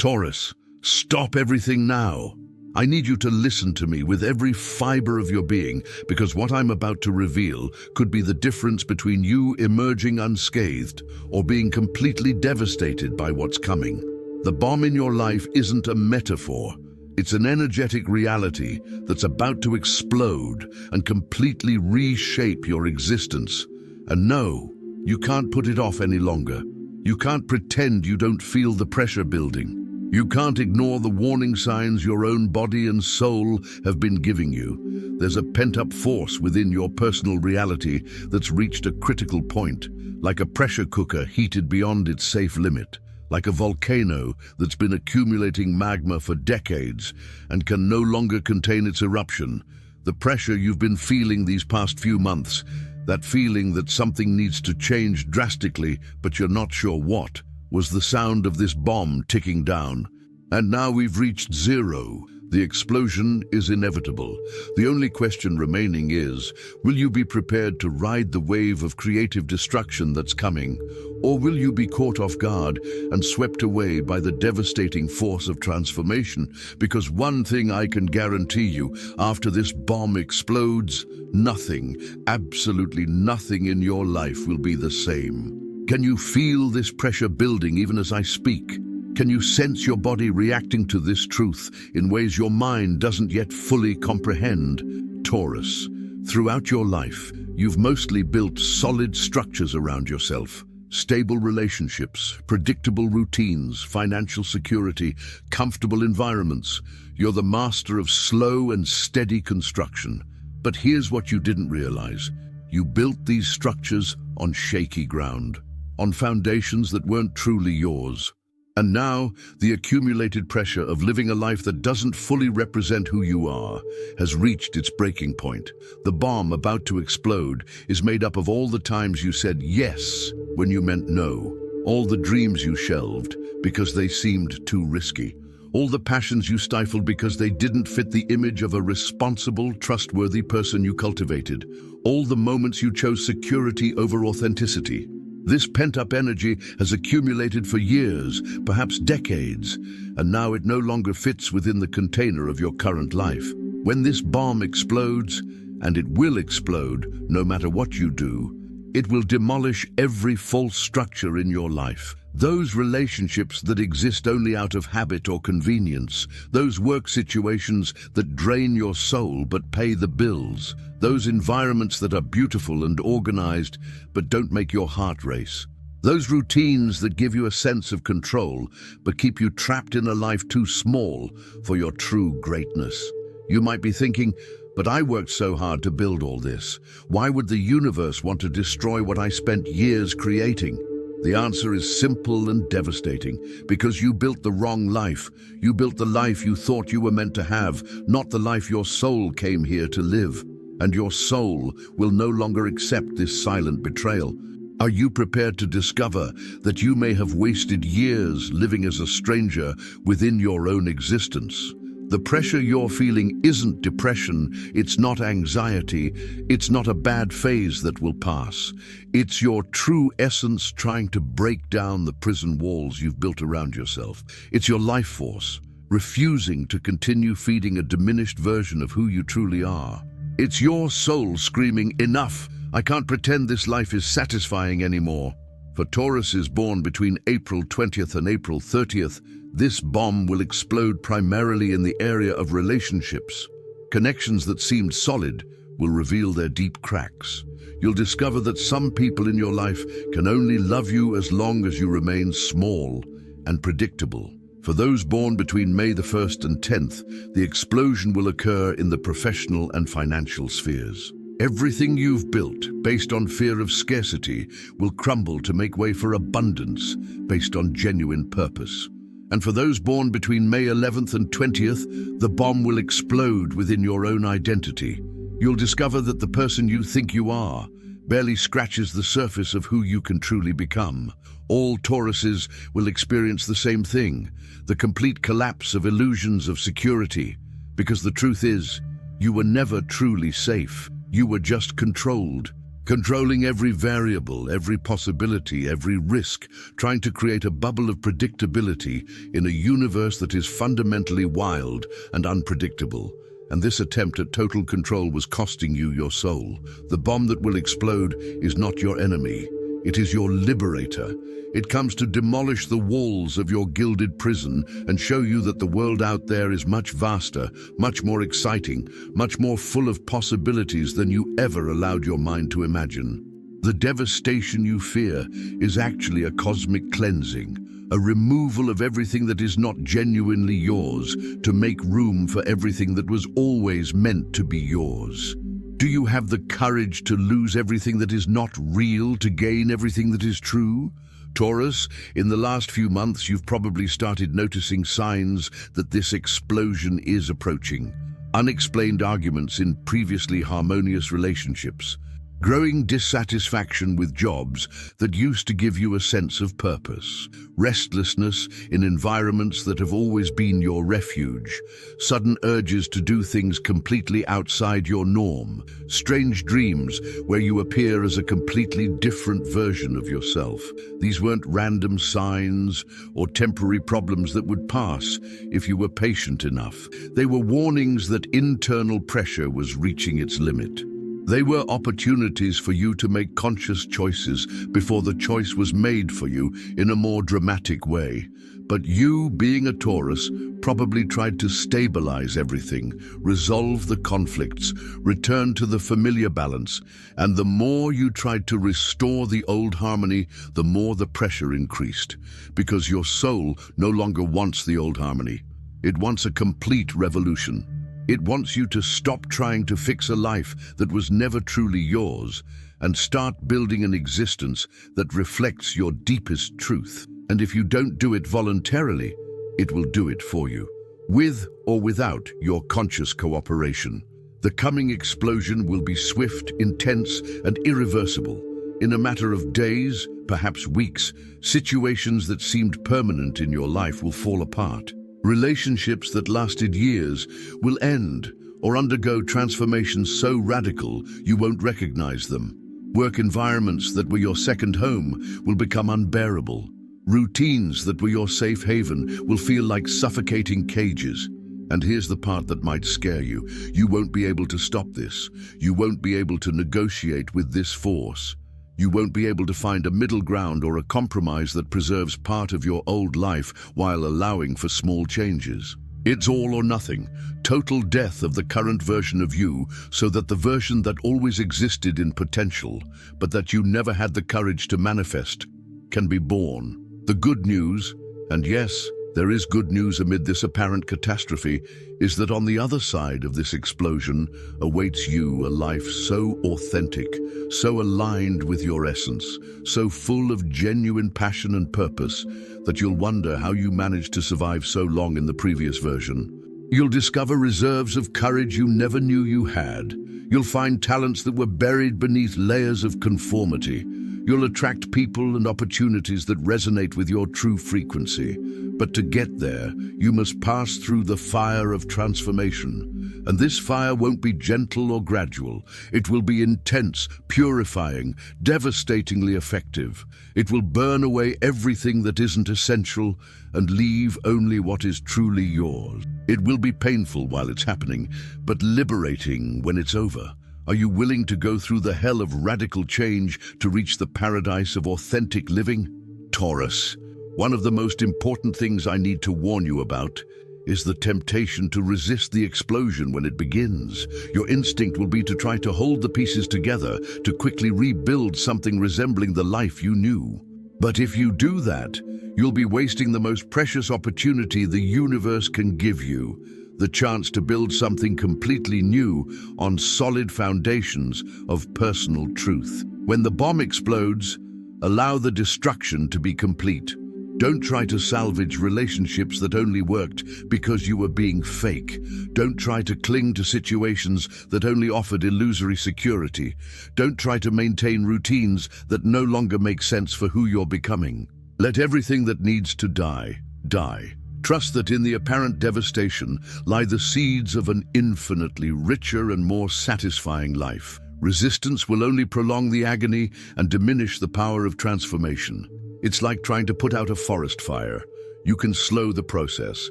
Taurus, stop everything now. I need you to listen to me with every fiber of your being, because what I'm about to reveal could be the difference between you emerging unscathed or being completely devastated by what's coming. The bomb in your life isn't a metaphor. It's an energetic reality that's about to explode and completely reshape your existence. And no, you can't put it off any longer. You can't pretend you don't feel the pressure building. You can't ignore the warning signs your own body and soul have been giving you. There's a pent-up force within your personal reality that's reached a critical point, like a pressure cooker heated beyond its safe limit, like a volcano that's been accumulating magma for decades and can no longer contain its eruption. The pressure you've been feeling these past few months, that feeling that something needs to change drastically, but you're not sure what, was the sound of this bomb ticking down. And now we've reached zero. The explosion is inevitable. The only question remaining is, will you be prepared to ride the wave of creative destruction that's coming? Or will you be caught off guard and swept away by the devastating force of transformation? Because one thing I can guarantee you, after this bomb explodes, nothing, absolutely nothing in your life will be the same. Can you feel this pressure building even as I speak? Can you sense your body reacting to this truth in ways your mind doesn't yet fully comprehend? Taurus, throughout your life, you've mostly built solid structures around yourself. Stable relationships, predictable routines, financial security, comfortable environments. You're the master of slow and steady construction. But here's what you didn't realize. You built these structures on shaky ground, on foundations that weren't truly yours. And now, the accumulated pressure of living a life that doesn't fully represent who you are has reached its breaking point. The bomb about to explode is made up of all the times you said yes when you meant no, all the dreams you shelved because they seemed too risky, all the passions you stifled because they didn't fit the image of a responsible, trustworthy person you cultivated, all the moments you chose security over authenticity. This pent-up energy has accumulated for years, perhaps decades, and now it no longer fits within the container of your current life. When this bomb explodes, and it will explode no matter what you do, it will demolish every false structure in your life. Those relationships that exist only out of habit or convenience, those work situations that drain your soul but pay the bills, those environments that are beautiful and organized but don't make your heart race, those routines that give you a sense of control but keep you trapped in a life too small for your true greatness. You might be thinking, but I worked so hard to build all this. Why would the universe want to destroy what I spent years creating? The answer is simple and devastating, because you built the wrong life. You built the life you thought you were meant to have, not the life your soul came here to live. And your soul will no longer accept this silent betrayal. Are you prepared to discover that you may have wasted years living as a stranger within your own existence? The pressure you're feeling isn't depression, it's not anxiety, it's not a bad phase that will pass. It's your true essence trying to break down the prison walls you've built around yourself. It's your life force, refusing to continue feeding a diminished version of who you truly are. It's your soul screaming, "Enough! I can't pretend this life is satisfying anymore." For Taurus is born between April 20th and April 30th, this bomb will explode primarily in the area of relationships. Connections that seemed solid will reveal their deep cracks. You'll discover that some people in your life can only love you as long as you remain small and predictable. For those born between May the 1st and 10th, the explosion will occur in the professional and financial spheres. Everything you've built based on fear of scarcity will crumble to make way for abundance based on genuine purpose. And for those born between May 11th and 20th, the bomb will explode within your own identity. You'll discover that the person you think you are barely scratches the surface of who you can truly become. All Tauruses will experience the same thing, the complete collapse of illusions of security. Because the truth is, you were never truly safe. You were just controlled controlling every variable, every possibility, every risk, trying to create a bubble of predictability in a universe that is fundamentally wild and unpredictable. And this attempt at total control was costing you your soul. The bomb that will explode is not your enemy. It is your liberator. It comes to demolish the walls of your gilded prison and show you that the world out there is much vaster, much more exciting, much more full of possibilities than you ever allowed your mind to imagine. The devastation you fear is actually a cosmic cleansing, a removal of everything that is not genuinely yours to make room for everything that was always meant to be yours. Do you have the courage to lose everything that is not real to gain everything that is true? Taurus, in the last few months you've probably started noticing signs that this explosion is approaching. Unexplained arguments in previously harmonious relationships. Growing dissatisfaction with jobs that used to give you a sense of purpose. Restlessness in environments that have always been your refuge. Sudden urges to do things completely outside your norm. Strange dreams where you appear as a completely different version of yourself. These weren't random signs or temporary problems that would pass if you were patient enough. They were warnings that internal pressure was reaching its limit. They were opportunities for you to make conscious choices before the choice was made for you in a more dramatic way. But you, being a Taurus, probably tried to stabilize everything, resolve the conflicts, return to the familiar balance, and the more you tried to restore the old harmony, the more the pressure increased, because your soul no longer wants the old harmony. It wants a complete revolution. It wants you to stop trying to fix a life that was never truly yours and start building an existence that reflects your deepest truth. And if you don't do it voluntarily, it will do it for you, with or without your conscious cooperation. The coming explosion will be swift, intense, and irreversible. In a matter of days, perhaps weeks, situations that seemed permanent in your life will fall apart. Relationships that lasted years will end or undergo transformations so radical you won't recognize them. Work environments that were your second home will become unbearable. Routines that were your safe haven will feel like suffocating cages. And here's the part that might scare you. You won't be able to stop this. You won't be able to negotiate with this force. You won't be able to find a middle ground or a compromise that preserves part of your old life while allowing for small changes. It's all or nothing, total death of the current version of you, so that the version that always existed in potential, but that you never had the courage to manifest, can be born. The good news, and yes, there is good news amid this apparent catastrophe, is that on the other side of this explosion awaits you a life so authentic, so aligned with your essence, so full of genuine passion and purpose that you'll wonder how you managed to survive so long in the previous version. You'll discover reserves of courage you never knew you had. You'll find talents that were buried beneath layers of conformity. You'll attract people and opportunities that resonate with your true frequency. But to get there, you must pass through the fire of transformation. And this fire won't be gentle or gradual. It will be intense, purifying, devastatingly effective. It will burn away everything that isn't essential and leave only what is truly yours. It will be painful while it's happening, but liberating when it's over. Are you willing to go through the hell of radical change to reach the paradise of authentic living? Taurus, one of the most important things I need to warn you about is the temptation to resist the explosion when it begins. Your instinct will be to try to hold the pieces together, to quickly rebuild something resembling the life you knew. But if you do that, you'll be wasting the most precious opportunity the universe can give you. The chance to build something completely new on solid foundations of personal truth. When the bomb explodes, allow the destruction to be complete. Don't try to salvage relationships that only worked because you were being fake. Don't try to cling to situations that only offered illusory security. Don't try to maintain routines that no longer make sense for who you're becoming. Let everything that needs to die, die. Trust that in the apparent devastation lie the seeds of an infinitely richer and more satisfying life. Resistance will only prolong the agony and diminish the power of transformation. It's like trying to put out a forest fire. You can slow the process,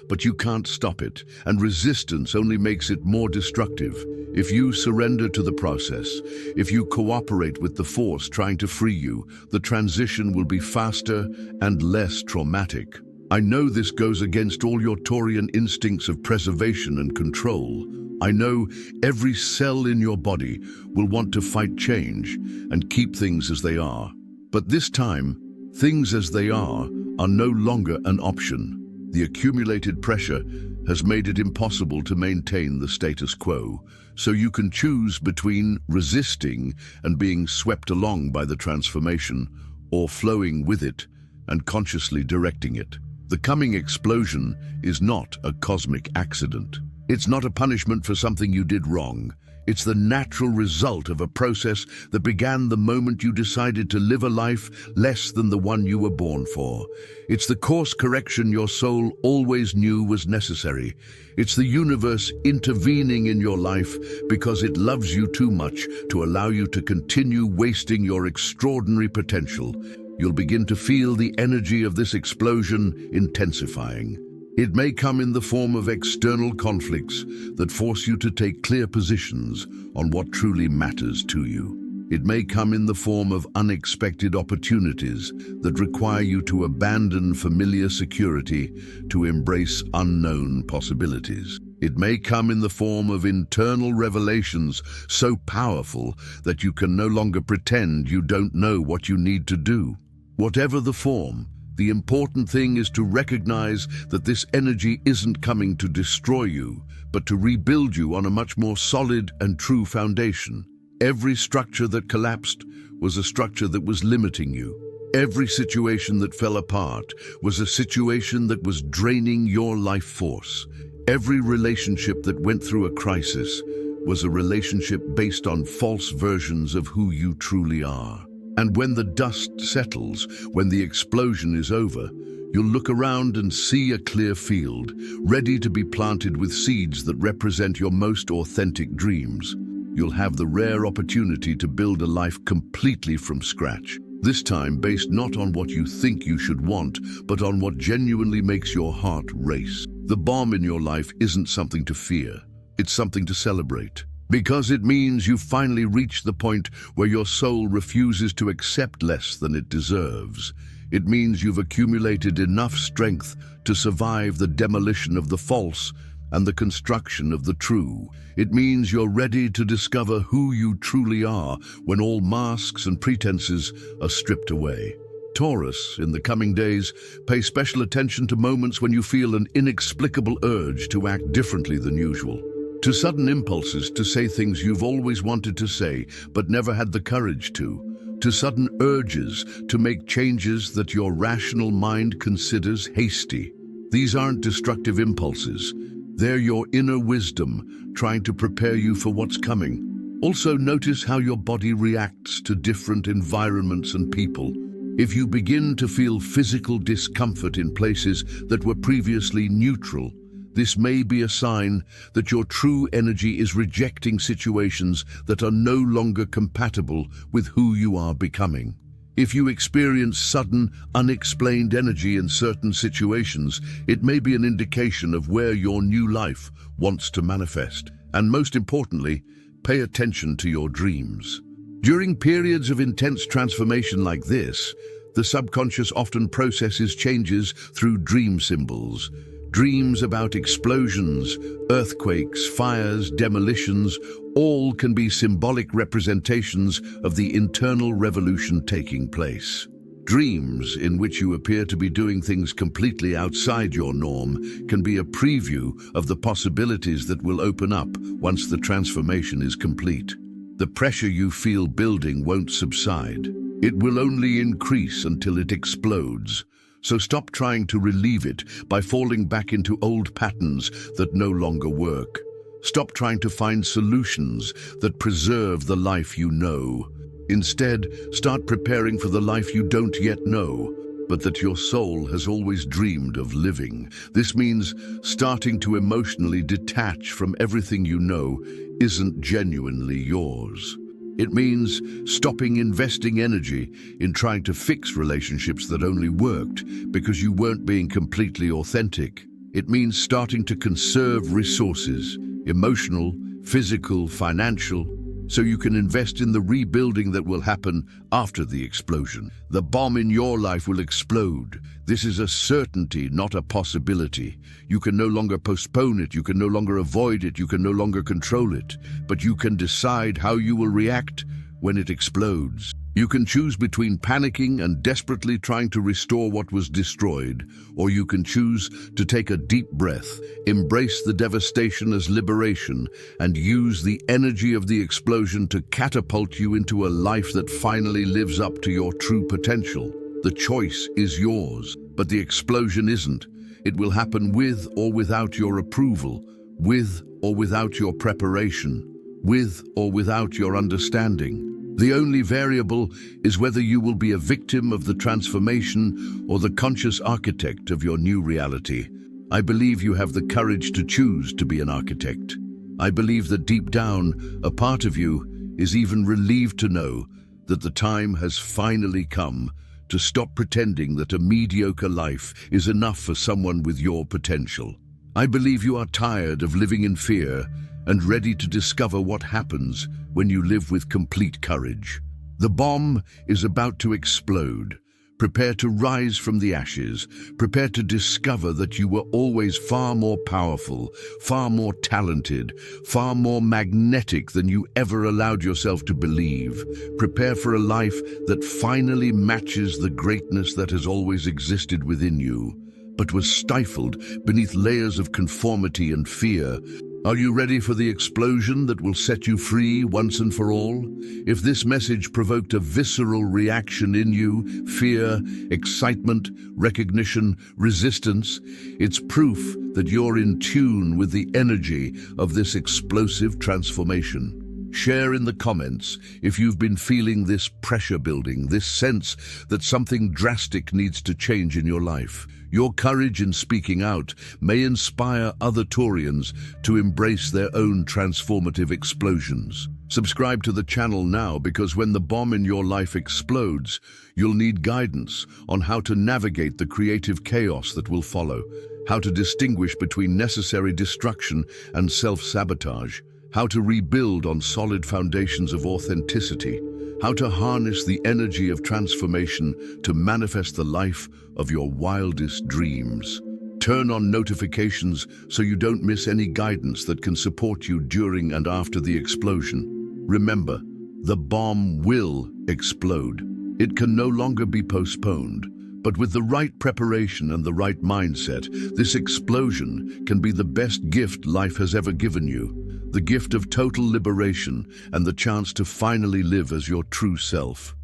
but you can't stop it, and resistance only makes it more destructive. If you surrender to the process, if you cooperate with the force trying to free you, the transition will be faster and less traumatic. I know this goes against all your Taurian instincts of preservation and control. I know every cell in your body will want to fight change and keep things as they are. But this time, things as they are no longer an option. The accumulated pressure has made it impossible to maintain the status quo, so you can choose between resisting and being swept along by the transformation, or flowing with it and consciously directing it. The coming explosion is not a cosmic accident. It's not a punishment for something you did wrong. It's the natural result of a process that began the moment you decided to live a life less than the one you were born for. It's the course correction your soul always knew was necessary. It's the universe intervening in your life because it loves you too much to allow you to continue wasting your extraordinary potential. You'll begin to feel the energy of this explosion intensifying. It may come in the form of external conflicts that force you to take clear positions on what truly matters to you. It may come in the form of unexpected opportunities that require you to abandon familiar security to embrace unknown possibilities. It may come in the form of internal revelations so powerful that you can no longer pretend you don't know what you need to do. Whatever the form, the important thing is to recognize that this energy isn't coming to destroy you, but to rebuild you on a much more solid and true foundation. Every structure that collapsed was a structure that was limiting you. Every situation that fell apart was a situation that was draining your life force. Every relationship that went through a crisis was a relationship based on false versions of who you truly are. And when the dust settles, when the explosion is over, you'll look around and see a clear field, ready to be planted with seeds that represent your most authentic dreams. You'll have the rare opportunity to build a life completely from scratch, this time based not on what you think you should want, but on what genuinely makes your heart race. The bomb in your life isn't something to fear, it's something to celebrate. Because it means you've finally reached the point where your soul refuses to accept less than it deserves. It means you've accumulated enough strength to survive the demolition of the false and the construction of the true. It means you're ready to discover who you truly are when all masks and pretenses are stripped away. Taurus, in the coming days, pay special attention to moments when you feel an inexplicable urge to act differently than usual. To sudden impulses to say things you've always wanted to say but never had the courage to sudden urges to make changes that your rational mind considers hasty. These aren't destructive impulses. They're your inner wisdom trying to prepare you for what's coming. Also notice how your body reacts to different environments and people. If you begin to feel physical discomfort in places that were previously neutral, this may be a sign that your true energy is rejecting situations that are no longer compatible with who you are becoming. If you experience sudden, unexplained energy in certain situations, it may be an indication of where your new life wants to manifest. And most importantly, pay attention to your dreams. During periods of intense transformation like this, the subconscious often processes changes through dream symbols. Dreams about explosions, earthquakes, fires, demolitions, all can be symbolic representations of the internal revolution taking place. Dreams in which you appear to be doing things completely outside your norm can be a preview of the possibilities that will open up once the transformation is complete. The pressure you feel building won't subside. It will only increase until it explodes. So stop trying to relieve it by falling back into old patterns that no longer work. Stop trying to find solutions that preserve the life you know. Instead, start preparing for the life you don't yet know, but that your soul has always dreamed of living. This means starting to emotionally detach from everything you know isn't genuinely yours. It means stopping investing energy in trying to fix relationships that only worked because you weren't being completely authentic. It means starting to conserve resources, emotional, physical, financial, so you can invest in the rebuilding that will happen after the explosion. The bomb in your life will explode. This is a certainty, not a possibility. You can no longer postpone it, you can no longer avoid it, you can no longer control it, but you can decide how you will react when it explodes. You can choose between panicking and desperately trying to restore what was destroyed, or you can choose to take a deep breath, embrace the devastation as liberation, and use the energy of the explosion to catapult you into a life that finally lives up to your true potential. The choice is yours, but the explosion isn't. It will happen with or without your approval, with or without your preparation, with or without your understanding. The only variable is whether you will be a victim of the transformation or the conscious architect of your new reality. I believe you have the courage to choose to be an architect. I believe that deep down, a part of you is even relieved to know that the time has finally come to stop pretending that a mediocre life is enough for someone with your potential. I believe you are tired of living in fear and ready to discover what happens when you live with complete courage. The bomb is about to explode. Prepare to rise from the ashes. Prepare to discover that you were always far more powerful, far more talented, far more magnetic than you ever allowed yourself to believe. Prepare for a life that finally matches the greatness that has always existed within you, but was stifled beneath layers of conformity and fear. Are you ready for the explosion that will set you free once and for all? If this message provoked a visceral reaction in you, fear, excitement, recognition, resistance, it's proof that you're in tune with the energy of this explosive transformation. Share in the comments if you've been feeling this pressure building, this sense that something drastic needs to change in your life. Your courage in speaking out may inspire other Taurians to embrace their own transformative explosions. Subscribe to the channel now, because when the bomb in your life explodes, you'll need guidance on how to navigate the creative chaos that will follow, how to distinguish between necessary destruction and self-sabotage, how to rebuild on solid foundations of authenticity, how to harness the energy of transformation to manifest the life of your wildest dreams. Turn on notifications so you don't miss any guidance that can support you during and after the explosion. Remember, the bomb will explode. It can no longer be postponed. But with the right preparation and the right mindset, this explosion can be the best gift life has ever given you. The gift of total liberation and the chance to finally live as your true self.